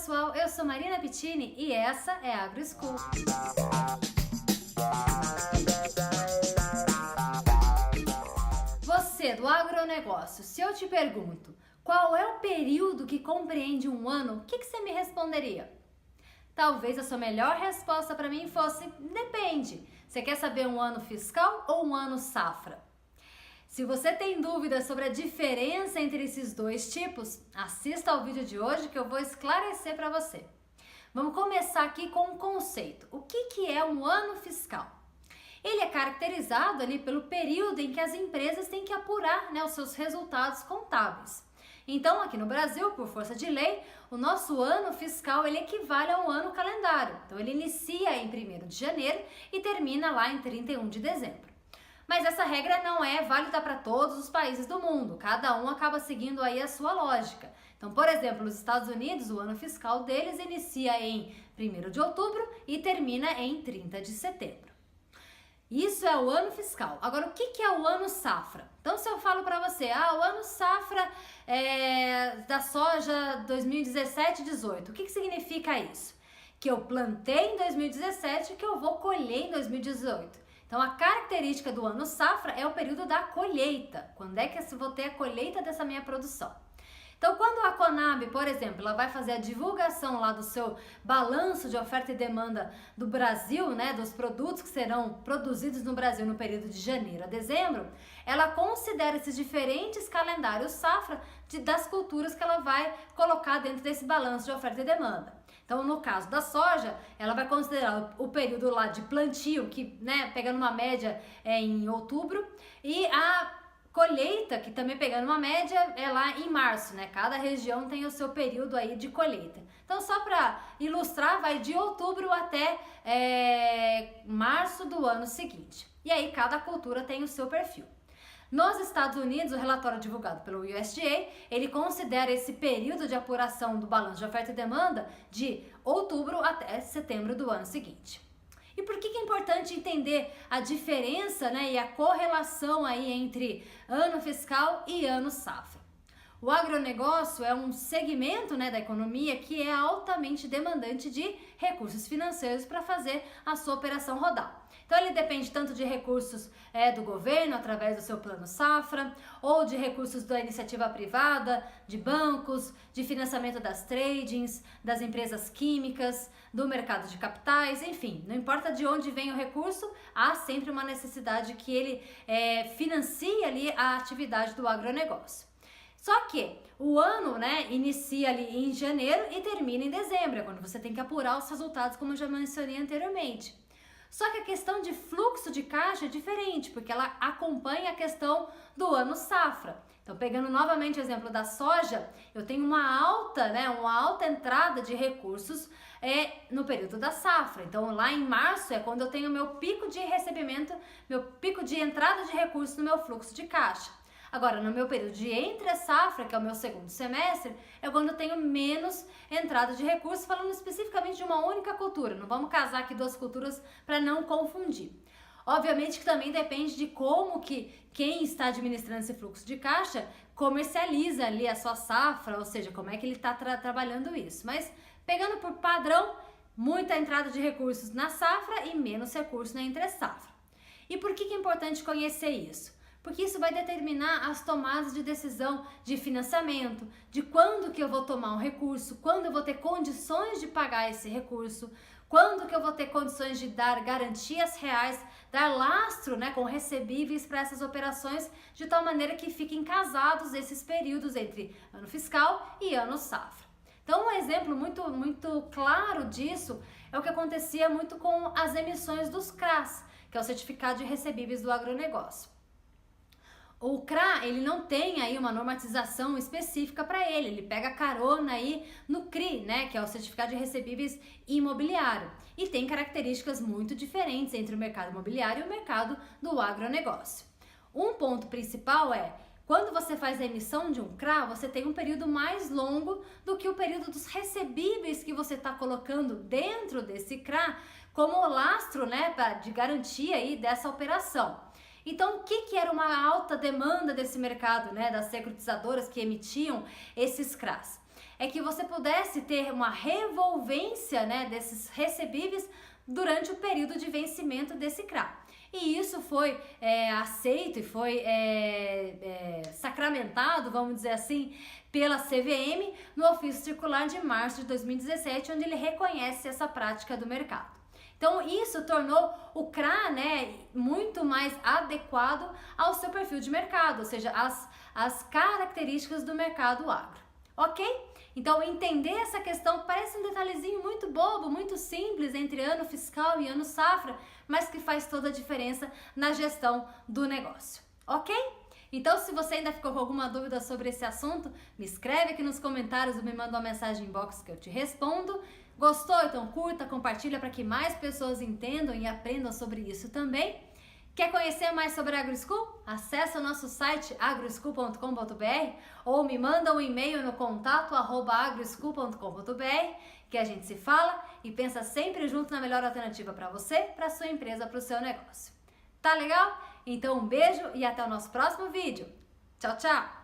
pessoal, eu sou Marina Pittini e essa é a AgroSchool. Você do agronegócio, se eu te pergunto qual é o período que compreende um ano, o que você me responderia? Talvez a sua melhor resposta para mim fosse depende. Você quer saber um ano fiscal ou um ano safra? Se você tem dúvidas sobre a diferença entre esses dois tipos, assista ao vídeo de hoje que eu vou esclarecer para você. Vamos começar aqui com um conceito. O que é um ano fiscal? Ele é caracterizado ali pelo período em que as empresas têm que apurar, os seus resultados contábeis. Então, aqui no Brasil, por força de lei, o nosso ano fiscal ele equivale a um ano calendário. Então, ele inicia em 1º de janeiro e termina lá em 31 de dezembro. Mas essa regra não é válida para todos os países do mundo, cada um acaba seguindo aí a sua lógica. Então, por exemplo, nos Estados Unidos, o ano fiscal deles inicia em 1º de outubro e termina em 30 de setembro. Isso é o ano fiscal. Agora, o que é o ano safra? Então, se eu falo para você, o ano safra da soja 2017-18, o que significa isso? Que eu plantei em 2017 e que eu vou colher em 2018. Então, a característica do ano safra é o período da colheita. Quando é que eu vou ter a colheita dessa minha produção? Então, quando a Conab, por exemplo, ela vai fazer a divulgação lá do seu balanço de oferta e demanda do Brasil, dos produtos que serão produzidos no Brasil no período de janeiro a dezembro, ela considera esses diferentes calendários safra das culturas que ela vai colocar dentro desse balanço de oferta e demanda. Então, no caso da soja, ela vai considerar o período lá de plantio, que, pegando uma média em outubro, e a colheita, que também pegando uma média, é lá em março, Cada região tem o seu período aí de colheita. Então, só para ilustrar, vai de outubro até março do ano seguinte. E aí, cada cultura tem o seu perfil. Nos Estados Unidos, o relatório divulgado pelo USDA, ele considera esse período de apuração do balanço de oferta e demanda de outubro até setembro do ano seguinte. E por que é importante entender a diferença e a correlação aí entre ano fiscal e ano safra? O agronegócio é um segmento da economia que é altamente demandante de recursos financeiros para fazer a sua operação rodar. Então ele depende tanto de recursos do governo através do seu plano safra, ou de recursos da iniciativa privada, de bancos, de financiamento das tradings, das empresas químicas, do mercado de capitais, enfim, não importa de onde vem o recurso, há sempre uma necessidade que ele financie ali a atividade do agronegócio. Só que o ano, inicia ali em janeiro e termina em dezembro, quando você tem que apurar os resultados, como eu já mencionei anteriormente. Só que a questão de fluxo de caixa é diferente, porque ela acompanha a questão do ano safra. Então, pegando novamente o exemplo da soja, eu tenho uma alta entrada de recursos no período da safra. Então, lá em março é quando eu tenho meu pico de recebimento, meu pico de entrada de recursos no meu fluxo de caixa. Agora, no meu período de entre safra, que é o meu segundo semestre, é quando eu tenho menos entrada de recursos, falando especificamente de uma única cultura. Não vamos casar aqui duas culturas para não confundir. Obviamente que também depende de como que quem está administrando esse fluxo de caixa comercializa ali a sua safra, ou seja, como é que ele está trabalhando isso. Mas pegando por padrão, muita entrada de recursos na safra e menos recursos na entre safra. E por que é importante conhecer isso? Porque isso vai determinar as tomadas de decisão de financiamento, de quando que eu vou tomar um recurso, quando eu vou ter condições de pagar esse recurso, quando que eu vou ter condições de dar garantias reais, dar lastro com recebíveis para essas operações, de tal maneira que fiquem casados esses períodos entre ano fiscal e ano safra. Então, um exemplo muito claro disso é o que acontecia muito com as emissões dos CRAs, que é o Certificado de Recebíveis do Agronegócio. O CRA, ele não tem aí uma normatização específica para ele pega carona aí no CRI, que é o Certificado de Recebíveis Imobiliário, e tem características muito diferentes entre o mercado imobiliário e o mercado do agronegócio. Um ponto principal é, quando você faz a emissão de um CRA, você tem um período mais longo do que o período dos recebíveis que você está colocando dentro desse CRA como lastro, de garantia aí dessa operação. Então, o que era uma alta demanda desse mercado, das securitizadoras que emitiam esses CRAs? é que você pudesse ter uma revolvência, né, desses recebíveis durante o período de vencimento desse CRA. E isso foi aceito e foi sacramentado, vamos dizer assim, pela CVM no ofício circular de março de 2017, onde ele reconhece essa prática do mercado. Então isso tornou o CRA, né, muito mais adequado ao seu perfil de mercado, ou seja, as características do mercado agro, ok? Então entender essa questão parece um detalhezinho muito bobo, muito simples entre ano fiscal e ano safra, mas que faz toda a diferença na gestão do negócio, ok? Então, se você ainda ficou com alguma dúvida sobre esse assunto, me escreve aqui nos comentários ou me manda uma mensagem inbox que eu te respondo. Gostou? Então curta, compartilha para que mais pessoas entendam e aprendam sobre isso também. Quer conhecer mais sobre a AgroSchool? Acesse o nosso site agroschool.com.br ou me manda um e-mail no contato@agroschool.com.br que a gente se fala e pensa sempre junto na melhor alternativa para você, para sua empresa, para o seu negócio. Tá legal? Então um beijo e até o nosso próximo vídeo. Tchau, tchau!